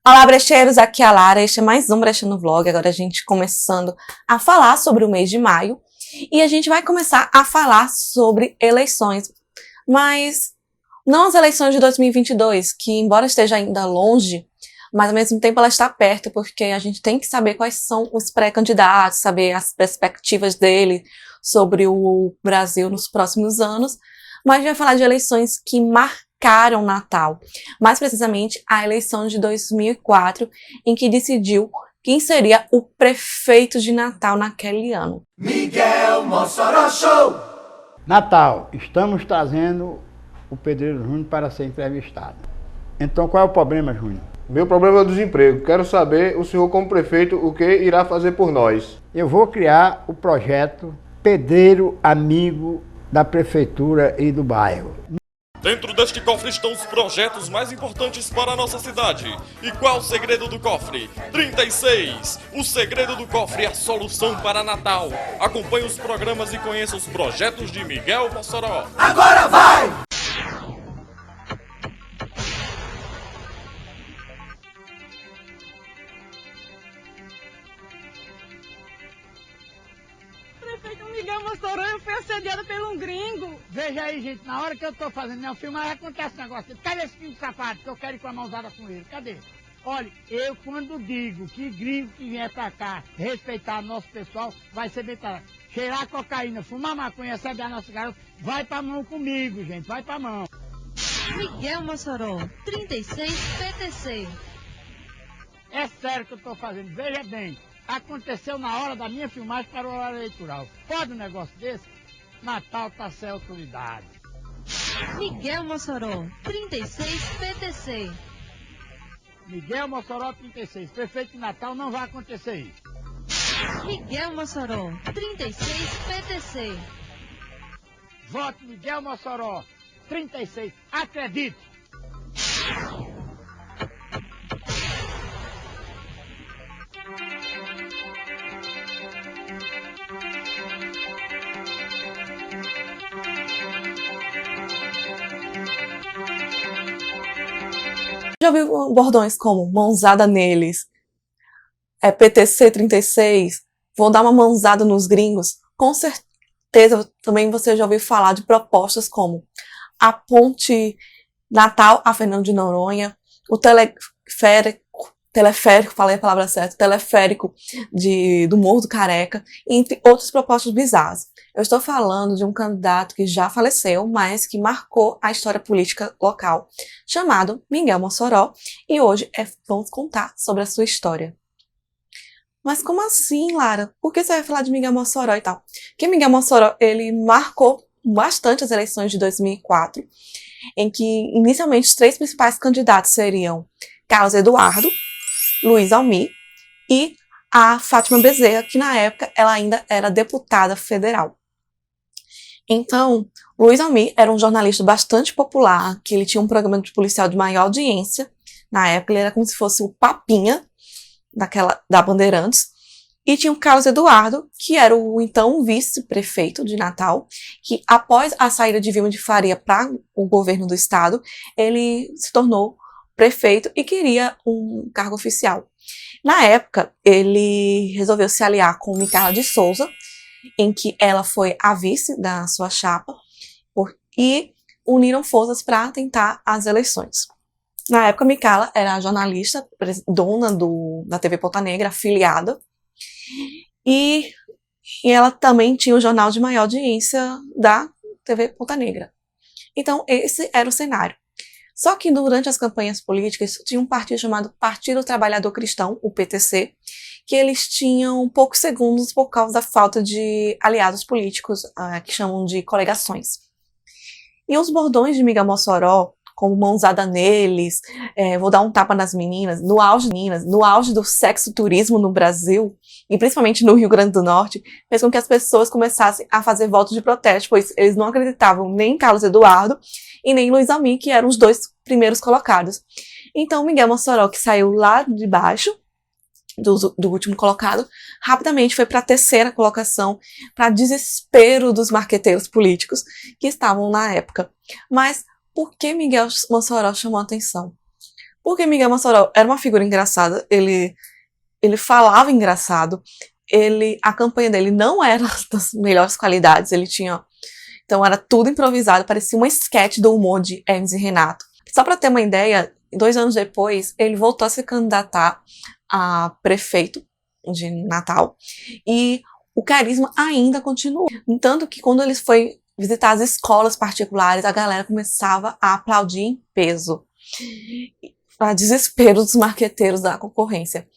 Olá, brecheiros, aqui é a Lara, este é mais um Brecha no Vlog, agora a gente começando a falar sobre o mês de maio, e a gente vai começar a falar sobre eleições, mas não as eleições de 2022, que embora esteja ainda longe, mas ao mesmo tempo ela está perto, porque a gente tem que saber quais são os pré-candidatos, saber as perspectivas dele sobre o Brasil nos próximos anos, mas a gente vai falar de eleições que marcaram Natal, mais precisamente a eleição de 2004, em que decidiu quem seria o prefeito de Natal naquele ano. Miguel Mossoró Show! Natal, estamos trazendo o Pedreiro Júnior para ser entrevistado. Então qual é o problema, Júnior? Meu problema é o desemprego. Quero saber, o senhor como prefeito, o que irá fazer por nós? Eu vou criar o projeto Pedreiro Amigo da Prefeitura e do bairro. Dentro deste cofre estão os projetos mais importantes para a nossa cidade. E qual o segredo do cofre? 36! O segredo do cofre é a solução para Natal. Acompanhe os programas e conheça os projetos de Miguel Mossoró. Agora vai! Prefeito Miguel Mossoró, eu fui assediado por um gringo. Veja aí, gente, na hora que eu tô fazendo meu filme, aí acontece esse negócio. Cadê esse filho safado que eu quero ir com a mãozada com ele? Cadê? Olha, eu quando digo que gringo que vier pra cá respeitar nosso pessoal, vai ser bem tratado. Cheirar cocaína, fumar maconha, assediar nosso garoto, vai pra mão comigo, gente, vai pra mão. Miguel Mossoró, 36 PTC. É sério que eu tô fazendo, veja bem. Aconteceu na hora da minha filmagem para o horário eleitoral. Pode um negócio desse? Natal tá sem autoridade. Miguel Mossoró, 36 PTC. Miguel Mossoró 36, prefeito de Natal, não vai acontecer isso. Miguel Mossoró, 36 PTC. Vote Miguel Mossoró 36, acredite. Já ouviu bordões como mãozada neles, PTC 36, vou dar uma mãozada nos gringos? Com certeza também você já ouviu falar de propostas como a ponte Natal a Fernando de Noronha, o teleférico, falei a palavra certa, teleférico do Morro do Careca, entre outras propostas bizarras. Eu estou falando de um candidato que já faleceu, mas que marcou a história política local, chamado Miguel Mossoró, e hoje vamos contar sobre a sua história. Mas como assim, Lara? Por que você vai falar de Miguel Mossoró e tal? Porque Miguel Mossoró, ele marcou bastante as eleições de 2004, em que inicialmente os três principais candidatos seriam Carlos Eduardo, Luiz Almir e a Fátima Bezerra, que na época ela ainda era deputada federal. Então, Luiz Almir era um jornalista bastante popular, que ele tinha um programa de policial de maior audiência. Na época ele era como se fosse o papinha da Bandeirantes. E tinha o Carlos Eduardo, que era o então vice-prefeito de Natal, que após a saída de Vilma de Faria para o governo do estado, ele se tornou prefeito e queria um cargo oficial. Na época, ele resolveu se aliar com Micaela de Souza, em que ela foi a vice da sua chapa, e uniram forças para tentar as eleições. Na época, Micaela era jornalista, dona da TV Ponta Negra, afiliada, e ela também tinha o jornal de maior audiência da TV Ponta Negra. Então, esse era o cenário. Só que durante as campanhas políticas tinha um partido chamado Partido Trabalhador Cristão, o PTC, que eles tinham poucos segundos por causa da falta de aliados políticos, que chamam de coligações. E os bordões de Miguel Mossoró, como mãozada neles, vou dar um tapa nas meninas, no auge do sexo turismo no Brasil, e principalmente no Rio Grande do Norte, fez com que as pessoas começassem a fazer votos de protesto, pois eles não acreditavam nem em Carlos Eduardo e nem em Luiz Almir, que eram os dois primeiros colocados. Então, Miguel Mossoró, que saiu lá de baixo, do último colocado, rapidamente foi para a terceira colocação, para desespero dos marqueteiros políticos que estavam na época. Mas por que Miguel Mossoró chamou a atenção? Porque Miguel Mossoró era uma figura engraçada, ele falava engraçado, a campanha dele não era das melhores qualidades, então era tudo improvisado, parecia uma esquete do humor de Hermes e Renato. Só para ter uma ideia, 2 anos depois, ele voltou a se candidatar a prefeito de Natal, e o carisma ainda continuou. Tanto que quando ele foi visitar as escolas particulares, a galera começava a aplaudir em peso, para desespero dos marqueteiros da concorrência.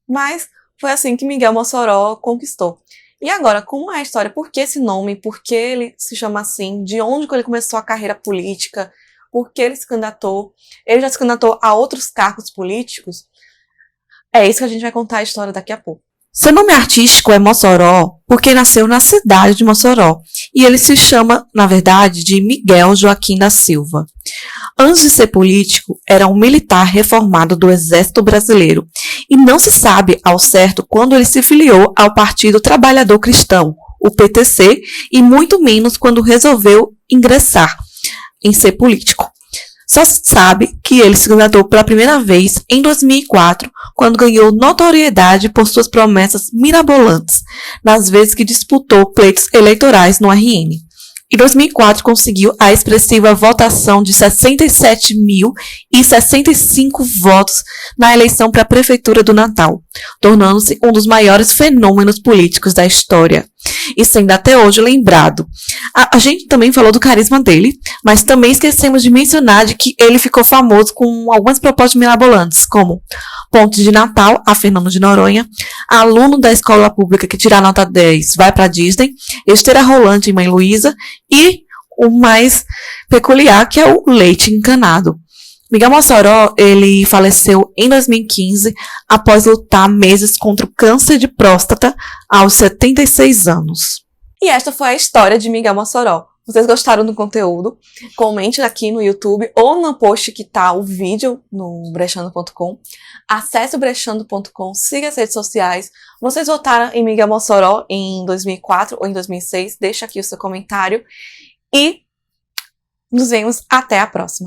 Mas foi assim que Miguel Mossoró conquistou. E agora, como é a história? Por que esse nome? Por que ele se chama assim? De onde ele começou a carreira política? Por que ele se candidatou? Ele já se candidatou a outros cargos políticos? É isso que a gente vai contar a história daqui a pouco. Seu nome artístico é Mossoró porque nasceu na cidade de Mossoró. E ele se chama, na verdade, de Miguel Joaquim da Silva. Antes de ser político, era um militar reformado do Exército Brasileiro. E não se sabe ao certo quando ele se filiou ao Partido Trabalhador Cristão, o PTC, e muito menos quando resolveu ingressar em ser político. Só se sabe que ele se candidatou pela primeira vez em 2004, quando ganhou notoriedade por suas promessas mirabolantes, nas vezes que disputou pleitos eleitorais no RN. Em 2004, conseguiu a expressiva votação de 67.065 votos na eleição para a Prefeitura do Natal, tornando-se um dos maiores fenômenos políticos da história, e sendo até hoje lembrado. A gente também falou do carisma dele, mas também esquecemos de mencionar de que ele ficou famoso com algumas propostas mirabolantes, como Ponte de Natal, a Fernando de Noronha, aluno da escola pública que tirar nota 10 vai para Disney, esteira rolante em Mãe Luísa, e o mais peculiar, que é o leite encanado. Miguel Mossoró, ele faleceu em 2015 após lutar meses contra o câncer de próstata aos 76 anos. E esta foi a história de Miguel Mossoró. Vocês gostaram do conteúdo? Comente aqui no YouTube ou no post que tá o vídeo no brechando.com. Acesse o brechando.com, siga as redes sociais. Vocês votaram em Miguel Mossoró em 2004 ou em 2006? Deixa aqui o seu comentário. E nos vemos até a próxima.